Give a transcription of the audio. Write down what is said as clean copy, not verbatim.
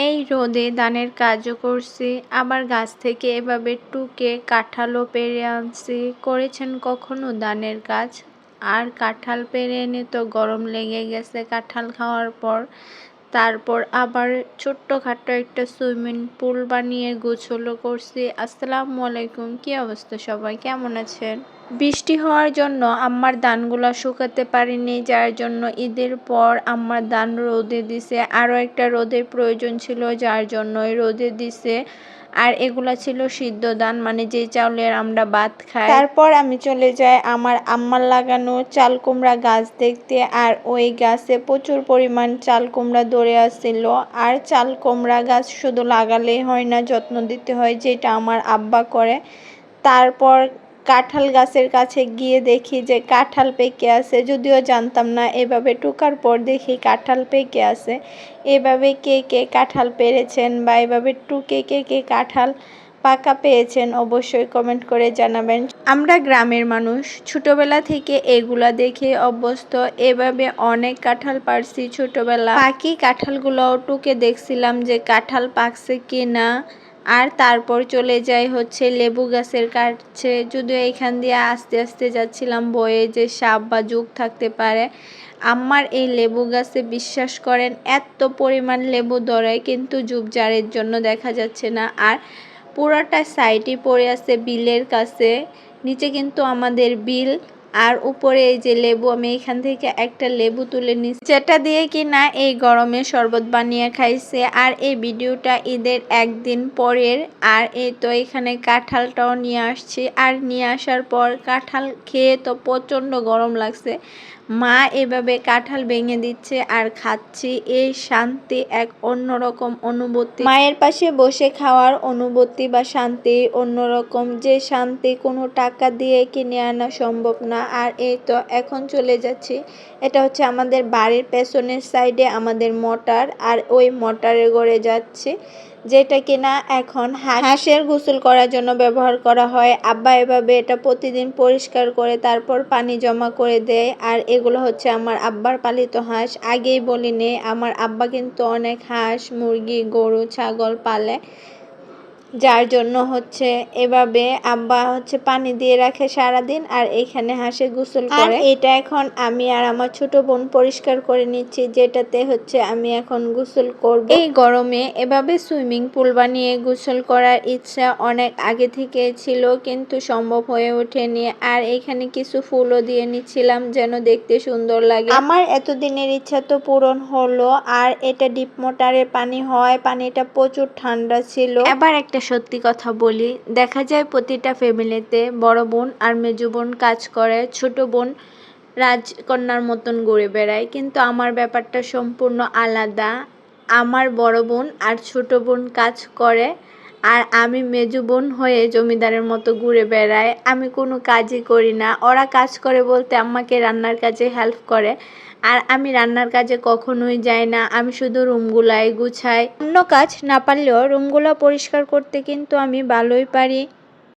এই রোদে ধানের কাজও করছি, আবার গাছ থেকে এভাবে টুকে কাঁঠালও পেড়ে আনছি। করেছেন কখনো ধানের কাজ? আর কাঁঠাল পেড়ে এনে তো গরম লেগে গেছে কাঁঠাল খাওয়ার পর। তারপর আবার ছোট্টখাটো একটা সুইমিং পুল বানিয়ে গোসলও করছি। আসসালামু আলাইকুম, কি অবস্থা সবাই, কেমন আছেন? বৃষ্টি হওয়ার জন্য আম্মার ধানগুলা শুকাতে পারিনি, যার জন্য ঈদের পর আম্মার ধান রোদে দিছে। আরও একটা রোদের প্রয়োজন ছিল, যার জন্যই রোদে দিছে। আর এগুলা ছিল সিদ্ধ ধান, মানে যে চাউলের আমরা ভাত খাই। তারপর আমি চলে যাই আমার আম্মার লাগানো চাল কুমড়া গাছ দেখতে। আর ওই গাছে প্রচুর পরিমাণ চাল কুমড়া ধরে আসছিল। আর চাল কুমড়া গাছ শুধু লাগালেই হয় না, যত্ন দিতে হয়, যেটা আমার আব্বা করে। তারপর কাঁঠাল গাছের কাছে গিয়ে দেখি যে কাঁঠাল পেকে আছে, যদিও জানতাম না। এভাবে টুকার পর দেখি কাঁঠাল পেকে আছে। এভাবে কে কে কাঁঠাল পেরেছেন বা এভাবে টুকে কে কে কাঁঠাল পাকা পেয়েছেন অবশ্যই কমেন্ট করে জানাবেন। আমরা গ্রামের মানুষ, ছোটবেলা থেকে এগুলা দেখে অভ্যস্ত। এভাবে অনেক কাঁঠাল পারছি ছোটবেলা। পাকি কাঁঠালগুলোও টুকে দেখছিলাম যে কাঁঠাল পাকছে কি না। আর তারপর চলে যাই হচ্ছে লেবু গাছের কাছে, যদিও এখান দিয়ে আস্তে আস্তে যাচ্ছিলাম বয়ে যে সাপ বা জোক থাকতে পারে। আমার এই লেবু গাছে বিশ্বাস করেন এত পরিমাণ লেবু ধরে, কিন্তু ঝোপঝাড়ের জন্য দেখা যাচ্ছে না। আর পুরোটা সাইডই পড়ে আছে বিলের কাছে, নিচে কিন্তু আমাদের বিল। আর উপরে এই যে লেবু, আমি এখান থেকে একটা লেবু তুলে নিচ্ছি, যেটা দিয়ে কিনা এই গরমে শরবত বানিয়ে খাইছে। আর এই ভিডিওটা ঈদের একদিন পরের। আর এই তো এখানে কাঁঠালটাও নিয়ে আসছি। আর নিয়ে আসার পর কাঁঠাল খেয়ে তো প্রচণ্ড গরম লাগছে। মা এভাবে কাঁঠাল ভেঙে দিচ্ছে আর খাচ্ছি, এই শান্তি এক অন্যরকম অনুভূতি। মায়ের পাশে বসে খাওয়ার অনুভূতি বা শান্তি অন্যরকম, যে শান্তি কোনো টাকা দিয়ে কিনে আনা সম্ভব না। আর এই তো এখন চলে যাচ্ছি, এটা হচ্ছে আমাদের বাড়ির পেছনের সাইডে আমাদের মোটর। আর ওই মোটরের ঘরে যাচ্ছি, যেটা কিনা এখন হাঁসের গোসল করার জন্য ব্যবহার করা হয়। আব্বা এভাবে এটা প্রতিদিন পরিষ্কার করে তারপর পানি জমা করে দেয়। আর এগুলো হচ্ছে আমার আব্বার পালিত হাঁস। আগেই বলিনি, আমার আব্বা কিন্তু অনেক হাঁস, মুরগি, গরু, ছাগল পালে, যার জন্য হচ্ছে এভাবে আব্বা হচ্ছে পানি দিয়ে রাখে সারাদিন। আর এখানে হাঁসে গোসল করে। এটা এখন আমি আর আমার ছোট বোন পরিষ্কার করে নিচ্ছি, যেটাতে হচ্ছে আমি এখন গোসল করব। এই গরমে এভাবে সুইমিং পুল বানিয়ে গোসল করার ইচ্ছা অনেক আগে থেকে ছিল, কিন্তু সম্ভব হয়ে ওঠেনি। আর এখানে কিছু ফুলও দিয়ে নিচ্ছিলাম যেন দেখতে সুন্দর লাগে। আমার এতদিনের ইচ্ছা তো পূরণ হলো। আর এটা ডিপ মোটরের পানি হয়, পানিটা প্রচুর ঠান্ডা ছিল। এবার একটা সত্যি কথা বলি, দেখা যায় প্রতিটা ফ্যামিলিতে বড় বোন আর মেজো বোন কাজ করে, ছোট বোন রাজকন্যার মতন ঘুরে বেড়ায়। কিন্তু আমার ব্যাপারটা সম্পূর্ণ আলাদা। আমার বড় বোন আর ছোট বোন কাজ করে, আর আমি মেজো বোন হয়ে জমিদারের মতো ঘুরে বেড়াই। আমি কোনো কাজই করি না। ওরা কাজ করে বলতে আম্মাকে রান্নার কাজে হেল্প করে, আর আমি রান্নার কাজে কখনোই যাই না। আমি শুধু রুমগুলাই গুছাই, অন্য কাজ না পারলেও রুমগুলো পরিষ্কার করতে কিন্তু আমি ভালোই পারি।